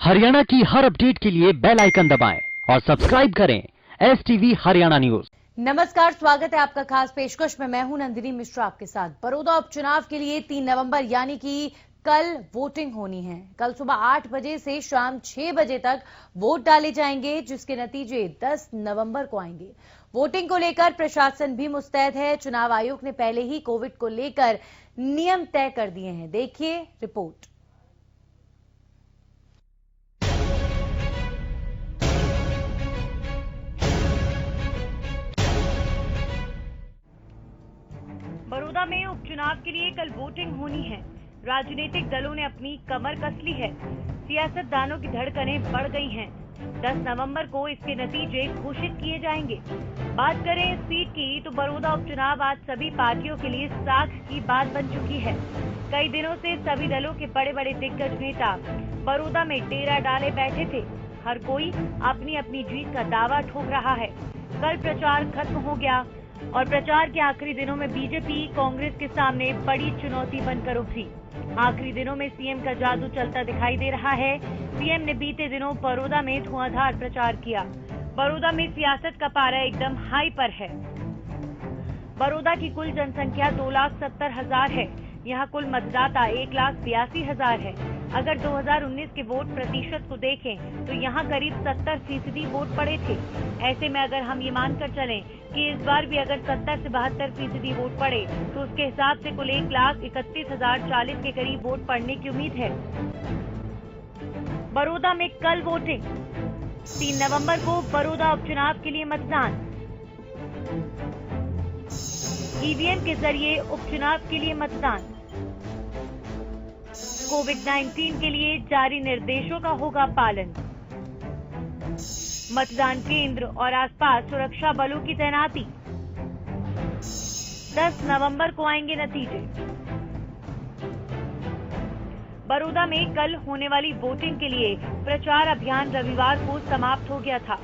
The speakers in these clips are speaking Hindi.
हरियाणा की हर अपडेट के लिए बेल आइकन दबाएं और सब्सक्राइब करें STV हरियाणा न्यूज। नमस्कार, स्वागत है आपका खास पेशकश में। मैं हूं नंदिनी मिश्रा आपके साथ। बड़ौदा उपचुनाव के लिए 3 नवंबर यानी कि कल वोटिंग होनी है। कल सुबह 8 बजे से शाम 6 बजे तक वोट डाले जाएंगे, जिसके नतीजे 10 नवंबर को आएंगे। वोटिंग को लेकर प्रशासन भी मुस्तैद है। चुनाव आयोग ने पहले ही कोविड को लेकर नियम तय कर दिए हैं। देखिए रिपोर्ट। बड़ौदा में उपचुनाव के लिए कल वोटिंग होनी है। राजनीतिक दलों ने अपनी कमर कस ली है। सियासतदानों की धड़कनें बढ़ गई हैं। 10 नवंबर को इसके नतीजे घोषित किए जाएंगे। बात करें इस सीट की तो बड़ौदा उपचुनाव आज सभी पार्टियों के लिए साख की बात बन चुकी है। कई दिनों से सभी दलों के बड़े बड़े दिग्गज नेता बड़ौदा में डेरा डाले बैठे थे। हर कोई अपनी अपनी जीत का दावा ठोक रहा है। कल प्रचार खत्म हो गया और प्रचार के आखिरी दिनों में बीजेपी कांग्रेस के सामने बड़ी चुनौती बनकर उभरी। आखिरी दिनों में सीएम का जादू चलता दिखाई दे रहा है। सीएम ने बीते दिनों बड़ौदा में धुआंधार प्रचार किया। बड़ौदा में सियासत का पारा एकदम हाई पर है। बड़ौदा की कुल जनसंख्या 2,70,000 है। यहाँ कुल मतदाता 1,82,000 है। अगर 2019 के वोट प्रतिशत को देखें तो यहाँ करीब 70% वोट पड़े थे। ऐसे में अगर हम ये मानकर चलें कि इस बार भी अगर 70 से 72% वोट पड़े तो उसके हिसाब से कुल 1,31,040 के करीब वोट पड़ने की उम्मीद है। बड़ौदा में कल वोटिंग। 3 नवंबर को बड़ौदा उपचुनाव के लिए मतदान। ईवीएम के जरिए उपचुनाव के लिए मतदान। कोविड-19 के लिए जारी निर्देशों का होगा पालन। मतदान केंद्र और आसपास सुरक्षा बलों की तैनाती। 10 नवंबर को आएंगे नतीजे। बड़ौदा में कल होने वाली वोटिंग के लिए प्रचार अभियान रविवार को समाप्त हो गया था।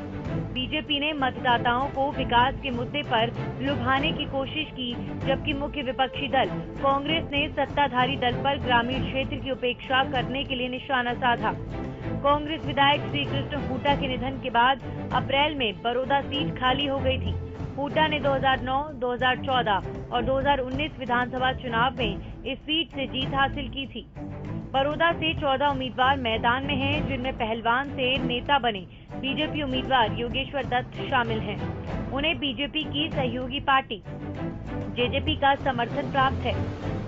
बीजेपी ने मतदाताओं को विकास के मुद्दे पर लुभाने की कोशिश की, जबकि मुख्य विपक्षी दल कांग्रेस ने सत्ताधारी दल पर ग्रामीण क्षेत्र की उपेक्षा करने के लिए निशाना साधा। कांग्रेस विधायक श्री कृष्ण हुड्डा के निधन के बाद अप्रैल में बड़ौदा सीट खाली हो गई थी। हुड्डा ने 2009, 2014 और 2019 विधानसभा चुनाव में इस सीट से जीत हासिल की थी। बड़ौदा से 14 उम्मीदवार मैदान में हैं, जिनमें पहलवान से नेता बने बीजेपी उम्मीदवार योगेश्वर दत्त शामिल हैं। उन्हें बीजेपी की सहयोगी पार्टी जेजेपी का समर्थन प्राप्त है।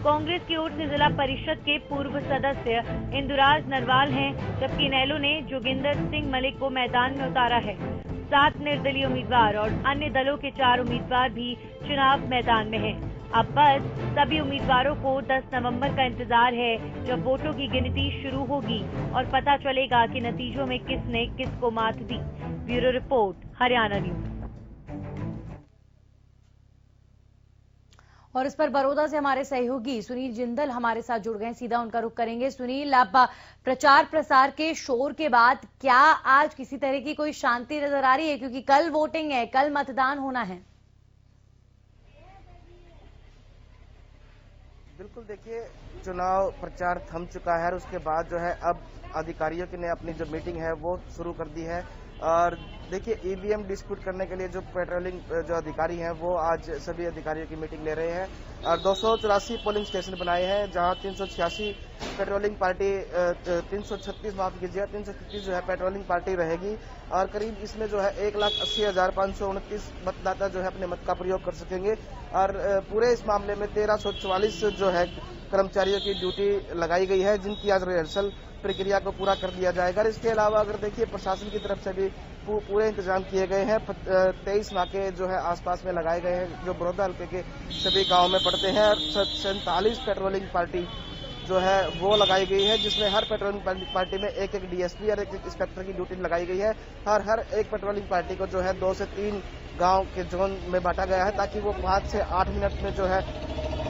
कांग्रेस की ओर से जिला परिषद के पूर्व सदस्य इंदुराज नरवाल हैं, जबकि इनेलो ने जोगिंदर सिंह मलिक को मैदान में उतारा है। 7 निर्दलीय उम्मीदवार और अन्य दलों के 4 उम्मीदवार भी चुनाव मैदान में हैं। अब बस सभी उम्मीदवारों को 10 नवंबर का इंतजार है, जब वोटों की गिनती शुरू होगी और पता चलेगा कि नतीजों में किसने किसको मात दी। Bureau report, Haryana news. और इस पर बड़ौदा से हमारे सहयोगी सुनील जिंदल हमारे साथ जुड़ गए। सीधा उनका रुख करेंगे। सुनील, आप प्रचार प्रसार के शोर के बाद क्या आज किसी तरह की कोई शांति नजर आ रही है, क्योंकि कल वोटिंग है, कल मतदान होना है? बिल्कुल, देखिए, चुनाव प्रचार थम चुका है और उसके बाद जो है अब अधिकारियों की ने अपनी जो मीटिंग है वो शुरू कर दी है। और देखिए, ईवीएम डिस्प्यूट करने के लिए जो पेट्रोलिंग जो अधिकारी हैं वो आज सभी अधिकारियों की मीटिंग ले रहे हैं और 284 पोलिंग स्टेशन बनाए हैं, जहां 386 पेट्रोलिंग पार्टी 336 जो है पेट्रोलिंग पार्टी रहेगी और करीब इसमें जो है 1,80,529 मतदाता जो है अपने मत का प्रयोग कर सकेंगे। और पूरे इस मामले में 1,344 जो है कर्मचारियों की ड्यूटी लगाई गई है, जिनकी आज रिहर्सल प्रक्रिया को पूरा कर दिया जाएगा। और इसके अलावा अगर देखिए, प्रशासन की तरफ से भी पूरे इंतजाम किए गए हैं। 23 नाके जो है आसपास में लगाए गए हैं, जो बड़ौदा हल्के के सभी गांव में पड़ते हैं। और 47 पेट्रोलिंग पार्टी जो है वो लगाई गई है, जिसमें हर पेट्रोलिंग पार्टी में एक डीएसपी और एक इंस्पेक्टर की ड्यूटी लगाई गई है। हर एक पेट्रोलिंग पार्टी को जो है 2 से 3 गांव के जोन में बांटा गया है, ताकि वो 5 से 8 मिनट में जो है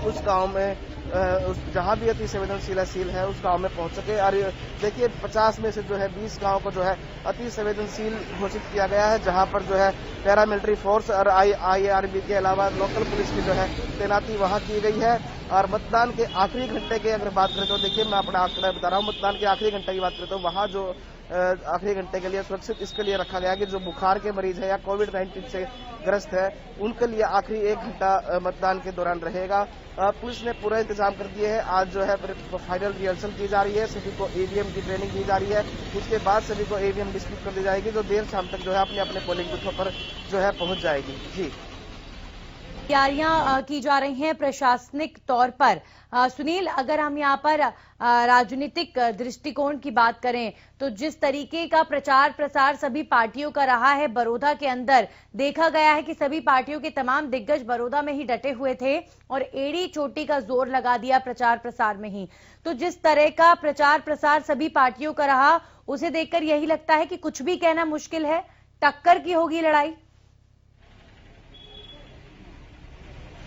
उस गांव में जहां भी अति संवेदनशील है उस गांव में पहुंच सके। और देखिए, 50 में से जो है 20 गांव को जो है अति संवेदनशील घोषित किया गया है, जहां पर जो है पैरामिलिट्री फोर्स और IRB के अलावा लोकल पुलिस की जो है तैनाती वहां की गई है। और मतदान के आखिरी घंटे की अगर बात करें तो देखिए, मैं अपना आंकड़ा बता रहा हूँ, मतदान के आखिरी घंटे की बात करें तो वहां जो आखिरी घंटे के लिए सुरक्षित इसके लिए रखा गया कि जो बुखार के मरीज है या कोविड-19 से ग्रस्त है उनके लिए आखिरी 1 घंटा मतदान के दौरान रहेगा। पुलिस ने पूरा इंतजाम कर दिए है। आज जो है फाइनल रिहर्सल की जा रही है, सभी को ईवीएम की ट्रेनिंग दी जा रही है। उसके बाद सभी को ईवीएम डिस्ट्रीब्यूट कर दी जाएगी, जो देर शाम तक जो है अपने अपने पोलिंग बूथों पर जो है पहुंच जाएगी। जी, तैयारियां की जा रही हैं प्रशासनिक तौर पर। सुनील, अगर हम यहाँ पर राजनीतिक दृष्टिकोण की बात करें तो जिस तरीके का प्रचार प्रसार सभी पार्टियों का रहा है बड़ौदा के अंदर, देखा गया है कि सभी पार्टियों के तमाम दिग्गज बड़ौदा में ही डटे हुए थे और एड़ी चोटी का जोर लगा दिया प्रचार प्रसार में ही। तो जिस तरह का प्रचार प्रसार सभी पार्टियों का रहा, उसे देखकर यही लगता है कि कुछ भी कहना मुश्किल है, टक्कर की होगी लड़ाई।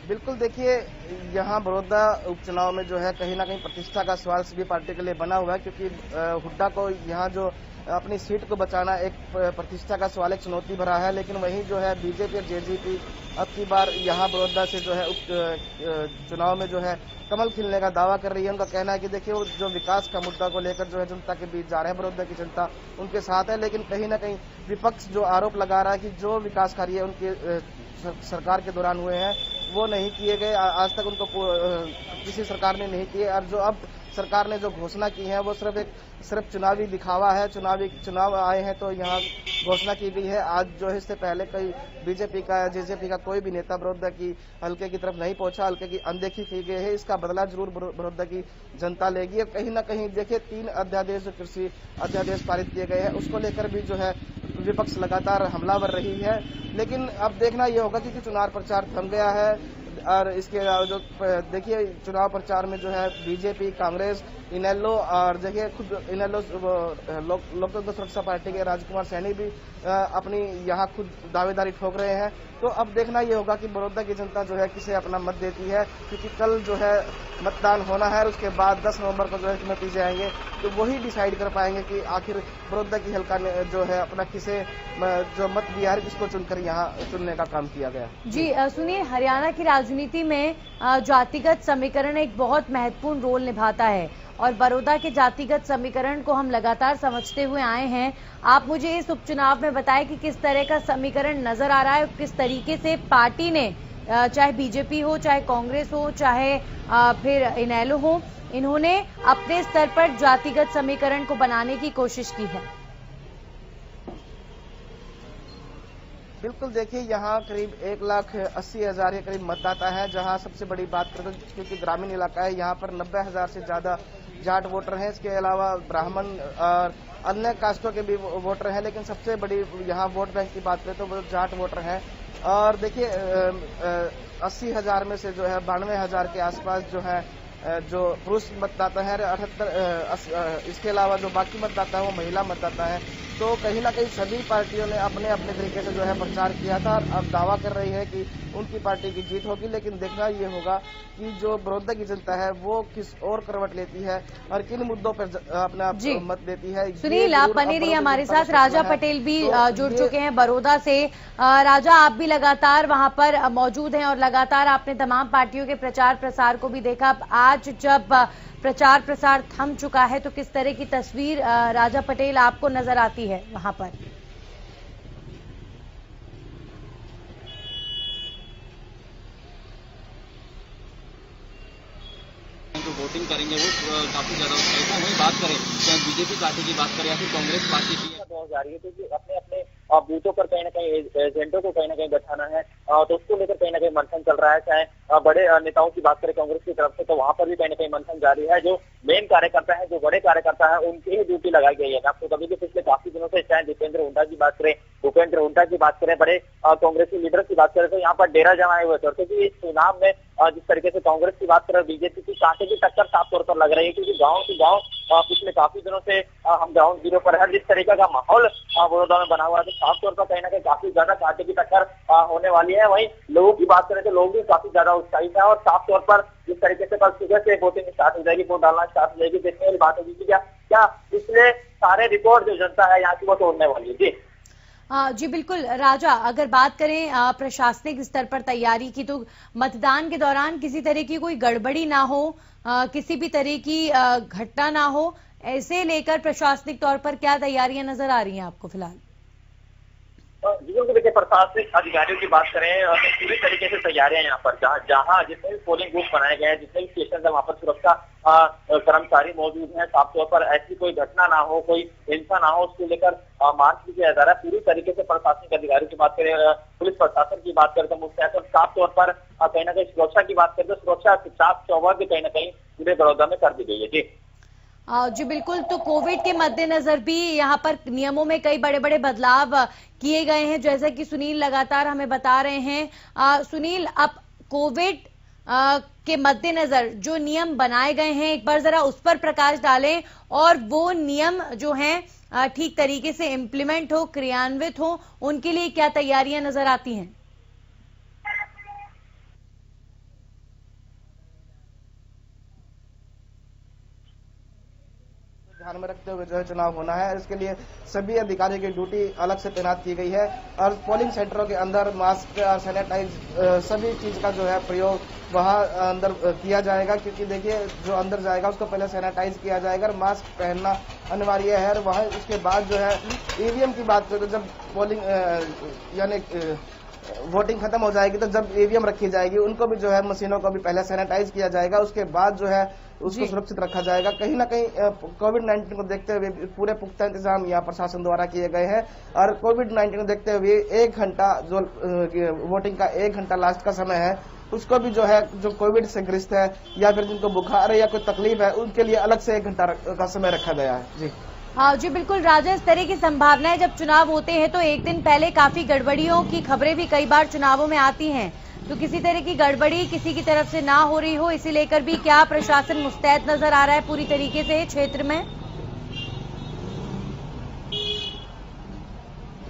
बिल्कुल, देखिए यहाँ बड़ौदा उपचुनाव में जो है कहीं ना कहीं प्रतिष्ठा का सवाल सभी पार्टी के लिए बना हुआ है, क्योंकि हुड्डा को यहाँ जो अपनी सीट को बचाना एक प्रतिष्ठा का सवाल, एक चुनौती भरा है। लेकिन वहीं जो है बीजेपी और जेजेपी अब की बार यहाँ बड़ौदा से जो है चुनाव में जो है कमल खिलने का दावा कर रही है। उनका कहना है कि देखिए वो जो विकास का मुद्दा को लेकर जो है जनता के बीच जा रहे हैं, बड़ौदा की जनता उनके साथ है। लेकिन कहीं ना कहीं विपक्ष जो आरोप लगा रहा है कि जो विकास कार्य उनके सरकार के दौरान हुए हैं वो नहीं किए गए, आज तक उनको किसी सरकार ने नहीं किए। और जो अब सरकार ने जो घोषणा की है वो सिर्फ चुनावी दिखावा है। चुनाव आए हैं तो यहाँ घोषणा की गई है। आज जो है इससे पहले कई बीजेपी का जेजेपी का कोई भी नेता बड़ौदा की हल्के की तरफ नहीं पहुंचा, हल्के की अनदेखी की गई है। इसका बदला जरूर बड़ौदा की जनता लेगी। कहीं ना कहीं देखिए 3 अध्यादेश जो कृषि अध्यादेश पारित किए गए हैं उसको लेकर भी जो है विपक्ष लगातार हमलावर रही है। लेकिन अब देखना यह होगा कि चुनाव प्रचार थम गया है और इसके अलावा जो देखिए चुनाव प्रचार में जो है बीजेपी, कांग्रेस, इनेलो और देखिए खुद इनेलो लोकतंत्र सुरक्षा पार्टी के राजकुमार सैनी भी अपनी यहाँ खुद दावेदारी ठोक रहे हैं। तो अब देखना ये होगा कि बड़ौदा की जनता जो है किसे अपना मत देती है, क्योंकि कल जो है मतदान होना है और उसके बाद 10 नवंबर को जो है नतीजे आएंगे तो वही डिसाइड कर पाएंगे कि आखिर बड़ौदा की हल्का ने जो है अपना किसे जो मत दिया है किसको चुनकर यहाँ चुनने का काम किया गया। जी सुनिए, हरियाणा की राजनीति में जातिगत समीकरण एक बहुत महत्वपूर्ण रोल निभाता है और बड़ौदा के जातिगत समीकरण को हम लगातार समझते हुए आए हैं। आप मुझे इस उपचुनाव में बताएं कि किस तरह का समीकरण नजर आ रहा है, किस तरीके से पार्टी ने, चाहे बीजेपी हो, चाहे कांग्रेस हो, चाहे फिर इनेलो हो, इन्होंने अपने स्तर पर जातिगत समीकरण को बनाने की कोशिश की है। बिल्कुल, देखिए यहाँ करीब 1,80,000 के करीब मतदाता है। जहाँ सबसे बड़ी बात करें तो क्योंकि ग्रामीण इलाका है, यहाँ पर 90,000 से ज्यादा जाट वोटर हैं। इसके अलावा ब्राह्मण और अन्य कास्टों के भी वोटर हैं, लेकिन सबसे बड़ी यहाँ वोट बैंक की बात करें तो वो जाट वोटर हैं। और देखिए 80,000 में से जो है 92,000 के आसपास जो है जो पुरुष मतदाता है, 78 इसके अलावा जो बाकी मतदाता है वो महिला मतदाता है। तो कहीं ना कहीं सभी पार्टियों ने अपने अपने तरीके से जो है प्रचार किया था और अब दावा कर रही है कि उनकी पार्टी की जीत होगी। लेकिन देखना ये होगा कि जो बड़ौदा की जनता है वो किस और करवट लेती है और किन मुद्दों पर अपना मत देती है। सुनील, आप बने रहिए हमारे साथ। राजा पटेल भी जुड़ चुके हैं बड़ौदा से। राजा, आप भी लगातार वहां पर मौजूद हैं और लगातार आपने तमाम पार्टियों के प्रचार प्रसार को भी देखा। आज जब प्रचार प्रसार थम चुका है तो किस तरह की तस्वीर राजा पटेल आपको नजर आती है वहां पर? जो वोटिंग करेंगे वो काफी ज्यादा उत्साहित है। वही बात करें चाहे बीजेपी पार्टी की बात करें या फिर कांग्रेस पार्टी की जा रही है, क्योंकि अपने अपने बूथों पर कहीं ना कहीं एजेंडों को कहीं ना कहीं बैठाना है तो उसको लेकर कहीं ना कहीं मंथन चल रहा है। चाहे बड़े नेताओं की बात करें कांग्रेस की तरफ से तो वहां पर भी कहीं ना कहीं मंथन जारी है। जो मेन कार्यकर्ता है, जो बड़े कार्यकर्ता है, उनकी ही ड्यूटी लगाई गई है। आपको कभी भी पिछले काफी दिनों से चाहे दीपेंद्र हुड्डा की बात करें, भूपेंद्र हुड्डा की बात करें, बड़े कांग्रेसी लीडर की बात करें तो यहाँ पर डेरा जमाए हुए थे। क्योंकि इस चुनाव में जिस तरीके से कांग्रेस की बात करें, बीजेपी की कांटे की टक्कर साफ तौर पर लग रही है, क्योंकि गांव की गांव पिछले काफी दिनों से हम ग्राउंड जीरो पर है। जिस तरीके का माहौल बड़ौदा में बना हुआ है तो साफ तौर पर कहीं ना कहीं काफी ज्यादा कांटे की टक्कर होने वाली है। वहीं लोगों की बात करें तो लोग भी काफी ज्यादा उत्साहित है और साफ तौर पर जिस तरीके से कल सुबह से वोटिंग स्टार्ट हो जाएगी, वोट डालना स्टार्ट हो जाएगी, देखने वाली बात होगी कि क्या इसलिए सारे रिकॉर्ड जो जनता है यहाँ की वो तोड़ने वाली है। जी जी बिल्कुल। राजा, अगर बात करें प्रशासनिक स्तर पर तैयारी की तो मतदान के दौरान किसी तरह की कोई गड़बड़ी ना हो, किसी भी तरह की घटना ना हो, ऐसे लेकर प्रशासनिक तौर पर क्या तैयारियां नजर आ रही हैं आपको फिलहाल? जीवन को देखिए, प्रशासनिक अधिकारियों की बात करें तो पूरी तरीके से तैयारियां यहाँ पर जहाँ जितने भी पोलिंग बूथ बनाए गए हैं, जितने भी स्टेशन है, वहाँ पर सुरक्षा कर्मचारी मौजूद हैं। साफ तौर पर ऐसी कोई घटना ना हो, कोई हिंसा ना हो, उसको लेकर मार्च भी किया जा रहा है। पूरी तरीके से प्रशासनिक अधिकारियों की बात करें, पुलिस प्रशासन की बात करें तो मुस्तैद और साफ तौर पर कहीं ना कहीं सुरक्षा की बात करें तो सुरक्षा के चाक चौबंद कहीं ना कहीं पूरे बड़ौदा में कर दी गई है। जी बिल्कुल। तो कोविड के मद्देनजर भी यहाँ पर नियमों में कई बड़े बड़े बदलाव किए गए हैं, जैसा कि सुनील लगातार हमें बता रहे हैं। सुनील, अब कोविड के मद्देनजर जो नियम बनाए गए हैं, एक बार जरा उस पर प्रकाश डालें और वो नियम जो हैं ठीक तरीके से इम्प्लीमेंट हो, क्रियान्वित हो, उनके लिए क्या तैयारियां नजर आती हैं? ध्यान में रखते हुए जो है चुनाव होना है। इसके लिए सभी अधिकारियों की ड्यूटी अलग से तैनात की गई है और पोलिंग सेंटरों के अंदर मास्क और सैनिटाइज सभी चीज का जो है प्रयोग वहां अंदर किया जाएगा, क्योंकि देखिए जो अंदर जाएगा उसको पहले सैनिटाइज किया जाएगा और मास्क पहनना अनिवार्य है। और वहां उसके बाद जो है ईवीएम की बात करें तो जब पोलिंग यानी वोटिंग खत्म हो जाएगी तो जब ईवीएम रखी जाएगी उनको भी जो है मशीनों को भी पहले सैनिटाइज किया जाएगा, उसके बाद जो है उसको सुरक्षित रखा जाएगा। कहीं ना कहीं कोविड-19 को देखते हुए पूरे पुख्ता इंतजाम यहाँ प्रशासन द्वारा किए गए हैं और कोविड-19 को देखते हुए 1 घंटा जो वोटिंग का 1 घंटा लास्ट का समय है, उसको भी जो है जो कोविड से ग्रस्त है या फिर जिनको बुखार है या कोई तकलीफ है उनके लिए अलग से 1 घंटा का समय रखा गया है। जी हाँ जी बिल्कुल राजा, इस तरह की संभावना है जब चुनाव होते हैं तो एक दिन पहले काफी गड़बड़ियों की खबरें भी कई बार चुनावों में आती हैं, तो किसी तरह की गड़बड़ी किसी की तरफ से ना हो रही हो, इसी लेकर भी क्या प्रशासन मुस्तैद नजर आ रहा है पूरी तरीके से क्षेत्र में?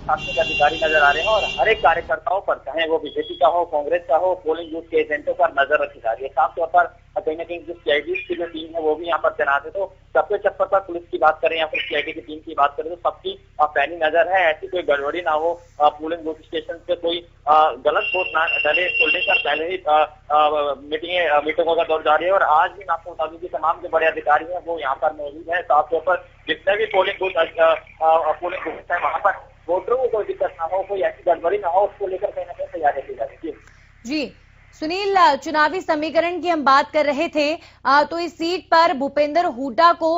प्रशासनिक अधिकारी नजर आ रहे हैं और हर एक कार्यकर्ताओं पर, चाहे वो बीजेपी का हो, कांग्रेस का हो, पोलिंग बूथ के एजेंटों पर नजर रखी जा रही है। साफ तौर पर कहीं ना कहीं जो सीआईडी की जो टीम है वो भी यहाँ पर तैनात है। तो सबके चक्कर पर पुलिस की बात करें या फिर सीआईडी की टीम की बात करें तो सबकी पैनी नजर है, ऐसी कोई गड़बड़ी ना हो, पोलिंग बूथ स्टेशन पे कोई गलत वोट ना डले, को लेकर पहले ही मीटिंगों का दौर जारी है। और आज भी मैं आपको बता दूं कि तमाम जो बड़े अधिकारी हैं वो यहाँ पर मौजूद है। साफ तौर पर जितने भी पोलिंग बूथ है वहाँ पर वोटरों को कोई दिक्कत ना हो, कोई ऐसी गड़बड़ी ना हो, उसको लेकर कहीं ना कहीं तैयारी की जा रही है। जी सुनील, चुनावी समीकरण की हम बात कर रहे थे, तो इस सीट पर भूपेंद्र हुड्डा को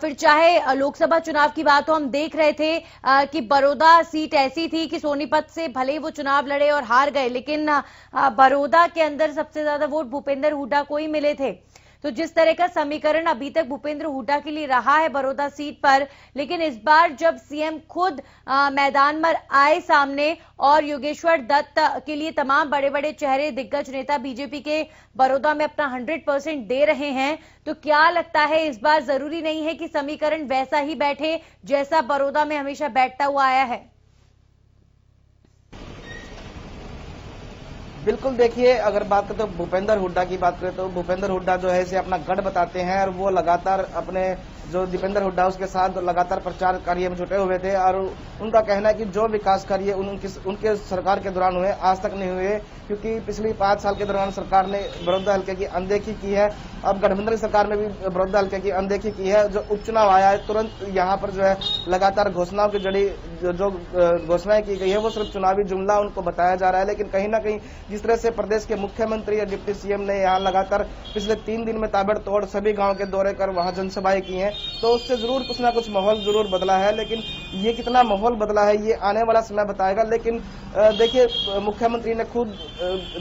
फिर चाहे लोकसभा चुनाव की बात हो, हम देख रहे थे कि बड़ौदा सीट ऐसी थी कि सोनीपत से भले ही वो चुनाव लड़े और हार गए, लेकिन बड़ौदा के अंदर सबसे ज्यादा वोट भूपेंद्र हुड्डा को ही मिले थे। तो जिस तरह का समीकरण अभी तक भूपेंद्र हुड्डा के लिए रहा है बड़ौदा सीट पर, लेकिन इस बार जब सीएम खुद मैदान में आए सामने और योगेश्वर दत्त के लिए तमाम बड़े बड़े चेहरे, दिग्गज नेता बीजेपी के बड़ौदा में अपना 100% दे रहे हैं, तो क्या लगता है इस बार जरूरी नहीं है कि समीकरण वैसा ही बैठे जैसा बड़ौदा में हमेशा बैठता हुआ आया है? बिल्कुल, देखिए अगर बात करें तो भूपेंद्र हुड्डा की बात करें तो भूपेंद्र हुड्डा जो है इसे अपना गढ़ बताते हैं और वो लगातार अपने जो दीपेंद्र हुड्डा उसके साथ लगातार प्रचार कार्य में जुटे हुए थे और उनका कहना है कि जो विकास कार्य उनके सरकार के दौरान हुए आज तक नहीं हुए, क्योंकि पिछली 5 साल के दौरान सरकार ने बड़ौदा हल्के की अनदेखी की है। अब गठबंधन सरकार ने भी बड़ौदा हल्के की अनदेखी की है। जो उपचुनाव आया है तुरंत यहाँ पर जो है लगातार घोषणाओं की जड़ी जो घोषणाएं की गई है वो सिर्फ चुनावी जुमला उनको बताया जा रहा है, लेकिन कहीं ना कहीं जिस तरह से प्रदेश के मुख्यमंत्री और डिप्टी सीएम ने यहाँ लगातार पिछले 3 दिन में ताबड़तोड़ सभी गाँव के दौरे कर वहां जनसभाएं की हैं, तो उससे जरूर कुछ ना कुछ माहौल जरूर बदला है। लेकिन ये कितना माहौल बदला है ये आने वाला समय बताएगा। लेकिन देखिए मुख्यमंत्री ने खुद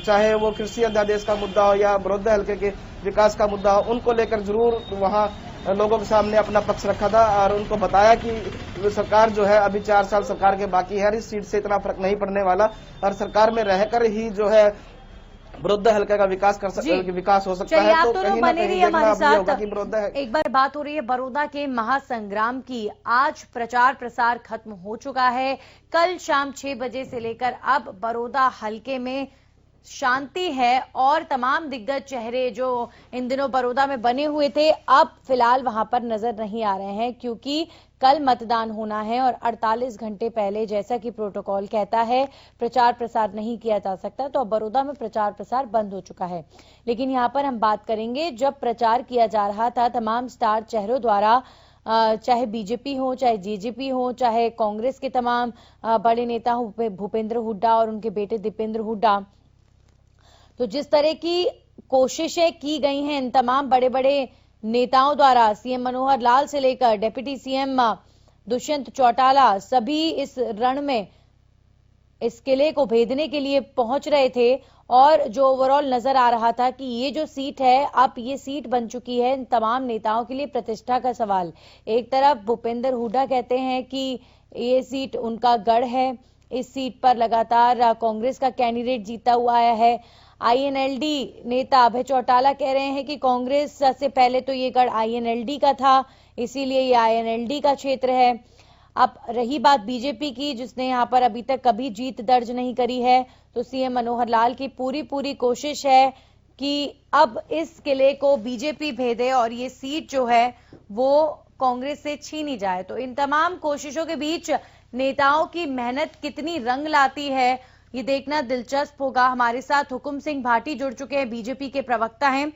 चाहे वो कृषि अध्यादेश का मुद्दा हो या बड़ौदा हल्के के विकास का मुद्दा हो, उनको लेकर जरूर वहां लोगों के सामने अपना पक्ष रखा था और उनको बताया कि सरकार जो है अभी 4 साल सरकार के बाकी है, इस सीट से इतना फर्क नहीं पड़ने वाला और सरकार में रहकर ही जो है बड़ौदा हल्का का विकास हो सकता है। तो कहीं ना कहीं देखना भी होगा कि बड़ौदा है। एक बार बात हो रही है बड़ौदा के महासंग्राम की। आज प्रचार प्रसार खत्म हो चुका है। कल शाम 6 बजे से लेकर अब बड़ौदा हल्के में शांति है और तमाम दिग्गज चेहरे जो इन दिनों बड़ौदा में बने हुए थे अब फिलहाल वहां पर नजर नहीं आ रहे हैं, क्योंकि कल मतदान होना है और 48 घंटे पहले जैसा कि प्रोटोकॉल कहता है प्रचार प्रसार नहीं किया जा सकता। तो अब बड़ौदा में प्रचार प्रसार बंद हो चुका है। लेकिन यहां पर हम बात करेंगे जब प्रचार किया जा रहा था तमाम स्टार चेहरों द्वारा चाहे बीजेपी हो, चाहे जेजेपी हो, चाहे कांग्रेस के तमाम बड़े नेता हो, भूपेंद्र हुड्डा और उनके बेटे दीपेंद्र हुड्डा, तो जिस तरह की कोशिशें की गई हैं इन तमाम बड़े बड़े नेताओं द्वारा, सीएम मनोहर लाल से लेकर डिप्टी सीएम दुष्यंत चौटाला, सभी इस रण में इस किले को भेदने के लिए पहुंच रहे थे। और जो ओवरऑल नजर आ रहा था कि ये जो सीट है, अब ये सीट बन चुकी है इन तमाम नेताओं के लिए प्रतिष्ठा का सवाल। एक तरफ भूपेंद्र हुड्डा कहते हैं कि ये सीट उनका गढ़ है, इस सीट पर लगातार कांग्रेस का कैंडिडेट जीता हुआ आया है। आईएनएलडी नेता अभय चौटाला कह रहे हैं कि कांग्रेस से पहले तो ये गढ़ आईएनएलडी का था, इसीलिए ये आईएनएलडी का क्षेत्र है। अब रही बात बीजेपी की, जिसने यहाँ पर अभी तक कभी जीत दर्ज नहीं करी है, तो सीएम मनोहर लाल की पूरी कोशिश है कि अब इस किले को बीजेपी भेदे और ये सीट जो है वो कांग्रेस से छीनी जाए। तो इन तमाम कोशिशों के बीच नेताओं की मेहनत कितनी रंग लाती है, ये देखना दिलचस्प होगा। हमारे साथ हुकुम सिंह भाटी जुड़ चुके हैं, बीजेपी के प्रवक्ता हैं।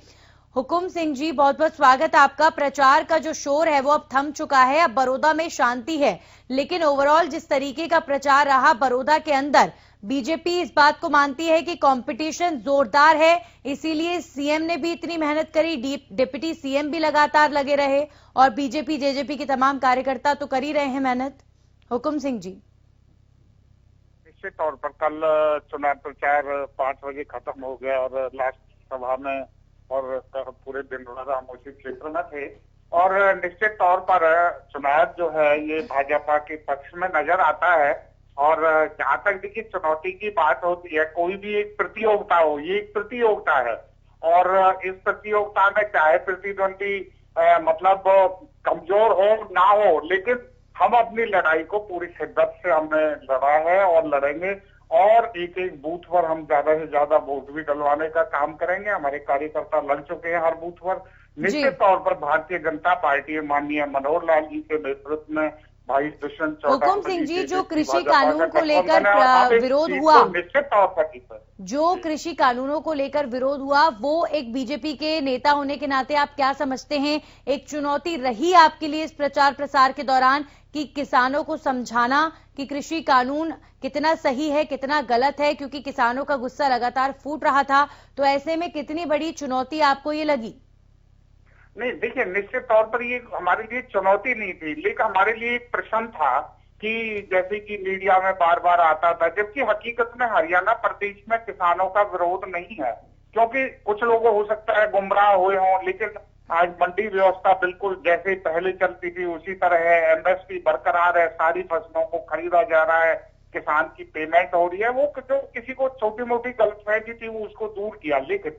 हुकुम सिंह जी, बहुत बहुत स्वागत आपका। प्रचार का जो शोर है वो अब थम चुका है, अब बड़ौदा में शांति है, लेकिन ओवरऑल जिस तरीके का प्रचार रहा बड़ौदा के अंदर, बीजेपी इस बात को मानती है कि कंपटीशन जोरदार है, इसीलिए सीएम ने भी इतनी मेहनत करी, डिप्टी सीएम भी लगातार लगे रहे और बीजेपी जेजेपी के तमाम कार्यकर्ता तो कर ही रहे हैं मेहनत। हुकुम सिंह जी। निश्चित तौर पर कल चुनाव प्रचार 5 बजे खत्म हो गया और लास्ट सभा में और पूरे दिन रात हम उसी क्षेत्र में थे और निश्चित तौर पर चुनाव जो है ये भाजपा के पक्ष में नजर आता है। और जहां तक देखिए चुनौती की बात होती है, कोई भी एक प्रतियोगिता हो, ये एक प्रतियोगिता है और इस प्रतियोगिता में चाहे प्रतिद्वंदी मतलब कमजोर हो ना हो, लेकिन हम अपनी लड़ाई को पूरी शिद्दत से हमने लड़ा है और लड़ेंगे और एक एक बूथ पर हम ज्यादा से ज्यादा वोट भी डलवाने का काम करेंगे। हमारे कार्यकर्ता लड़ चुके हैं हर बूथ पर। निश्चित तौर पर भारतीय जनता पार्टी माननीय मनोहर लाल जी के नेतृत्व में भाई दुष्यंत चौटाला, हुकुम सिंह जी, जो कृषि कानून को लेकर विरोध हुआ, निश्चित तौर पर जो कृषि कानूनों को लेकर विरोध हुआ, वो एक बीजेपी के नेता होने के नाते आप क्या समझते हैं, एक चुनौती रही आपके लिए इस प्रचार प्रसार के दौरान कि किसानों को समझाना कि कृषि कानून कितना सही है, कितना गलत है, क्योंकि किसानों का गुस्सा लगातार फूट रहा था, तो ऐसे में कितनी बड़ी चुनौती आपको ये लगी? नहीं देखिए, निश्चित तौर पर ये हमारे लिए चुनौती नहीं थी, लेकिन हमारे लिए एक प्रश्न था कि जैसे कि मीडिया में बार बार आता था, जबकि हकीकत में हरियाणा प्रदेश में किसानों का विरोध नहीं है, क्योंकि कुछ लोग हो सकता है गुमराह हुए हों, लेकिन आज मंडी व्यवस्था बिल्कुल जैसे पहले चलती थी उसी तरह है, एमएसपी बरकरार है, सारी फसलों को खरीदा जा रहा है, किसान की पेमेंट हो रही है। वो जो किसी को छोटी मोटी गलतफहमी थी वो उसको दूर किया, लेकिन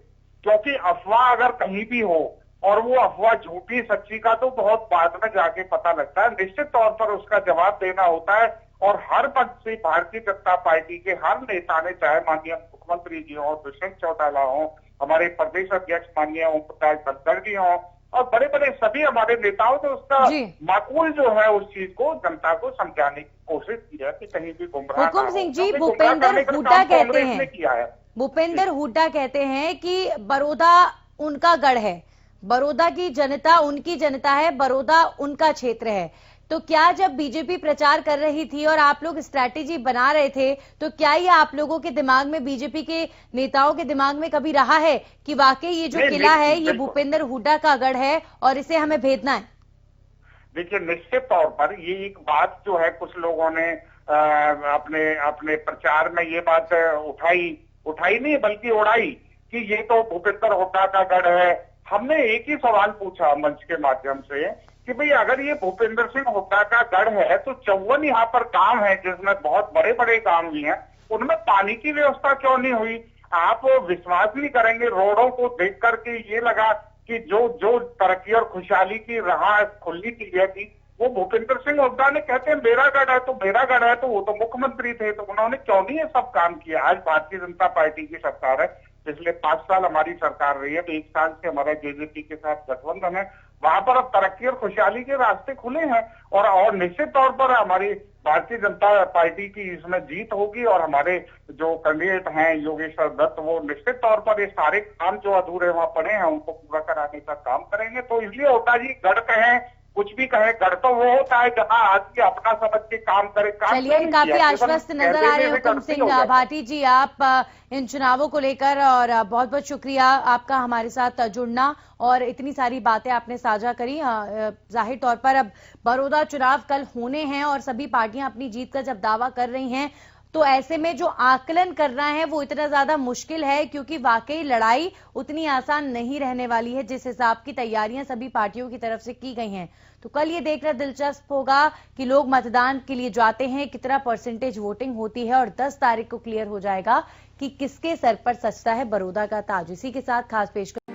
क्योंकि अफवाह अगर कहीं भी हो और वो अफवाह झूठी सच्ची का तो बहुत बाद में जाके पता लगता है, निश्चित तौर पर उसका जवाब देना होता है। और हर पद से भारतीय जनता पार्टी के हर नेता ने, चाहे माननीय मुख्यमंत्री जी हो, दुष्यंत चौटाला हो, हमारे प्रदेश अध्यक्ष माननीय ओम प्रकाश धनखड़ जी हो और बड़े बड़े सभी हमारे नेताओं ने उसका माकूल जो है उस चीज को जनता को समझाने की कोशिश की है कि कहीं भी गुमराह। हुकुम सिंह जी, भूपेंद्र हुड्डा कहते हैं, भूपेंद्र हुड्डा कहते हैं कि बड़ौदा उनका गढ़ है, बड़ौदा की जनता उनकी जनता है, बड़ौदा उनका क्षेत्र है। तो क्या जब बीजेपी प्रचार कर रही थी और आप लोग स्ट्रैटेजी बना रहे थे, तो क्या ये आप लोगों के दिमाग में, बीजेपी के नेताओं के दिमाग में कभी रहा है कि वाकई ये जो किला है ये भूपेंद्र हुड्डा का गढ़ है और इसे हमें भेदना है? देखिए, निश्चित तौर पर ये एक बात जो है कुछ लोगों ने अपने प्रचार में ये बात उठाई नहीं बल्कि उड़ाई कि ये तो भूपेंद्र हुड्डा का गढ़ है। हमने एक ही सवाल पूछा मंच के माध्यम से कि भाई अगर ये भूपेंद्र सिंह हुड्डा का गढ़ है तो 54 यहाँ पर गांव है जिसमें बहुत बड़े बड़े गांव भी हैं, उनमें पानी की व्यवस्था क्यों नहीं हुई? आप विश्वास नहीं करेंगे, रोडों को देख करके ये लगा कि जो तरक्की और खुशहाली की राह खुलनी चाहिए थी वो भूपेंद्र सिंह हुड्डा ने कहते हैं मेरा गढ़ है, तो मेरा गढ़ है, तो वो तो मुख्यमंत्री थे, तो उन्होंने क्यों नहीं ये सब काम किया? आज भारतीय जनता पार्टी की सरकार है, पिछले 5 साल हमारी सरकार रही है, तो 1 साल से हमारा जेजेपी के साथ गठबंधन है, वहां पर अब तरक्की और खुशहाली के रास्ते खुले हैं और निश्चित तौर पर हमारी भारतीय जनता पार्टी की इसमें जीत होगी और हमारे जो कैंडिडेट हैं योगेश्वर दत्त, वो निश्चित तौर पर ये सारे काम जो अधूरे वहां पड़े हैं उनको पूरा कराने का काम करेंगे। तो इसलिए हुड्डा जी गढ़ कहें, कुछ भी कहे, गढ़ तो वो होता है जहाँ आदमी अपना समझ के काम करे। काम चलिए, नहीं काफी किया, आश्वस्त केवल नजर आ रहे कहने हो में हुकुम गड़बड़ी सिंह हो जाती है। भाटी जी, आप इन चुनावों को लेकर, और बहुत बहुत शुक्रिया आपका हमारे साथ जुड़ना और इतनी सारी बातें आपने साझा करी। जाहिर तौर पर अब बड़ौदा चुनाव कल होने हैं और सभी पार्टियां अपनी जीत का जब दावा कर रही हैं, तो ऐसे में जो आकलन करना है वो इतना ज्यादा मुश्किल है, क्योंकि वाकई लड़ाई उतनी आसान नहीं रहने वाली है जिस हिसाब की तैयारियां सभी पार्टियों की तरफ से की गई हैं। तो कल ये देखना दिलचस्प होगा कि लोग मतदान के लिए जाते हैं, कितना परसेंटेज वोटिंग होती है, और 10 तारीख को क्लियर हो जाएगा कि किसके सर पर सजता है बड़ौदा का ताज। इसी के साथ खास पेशकश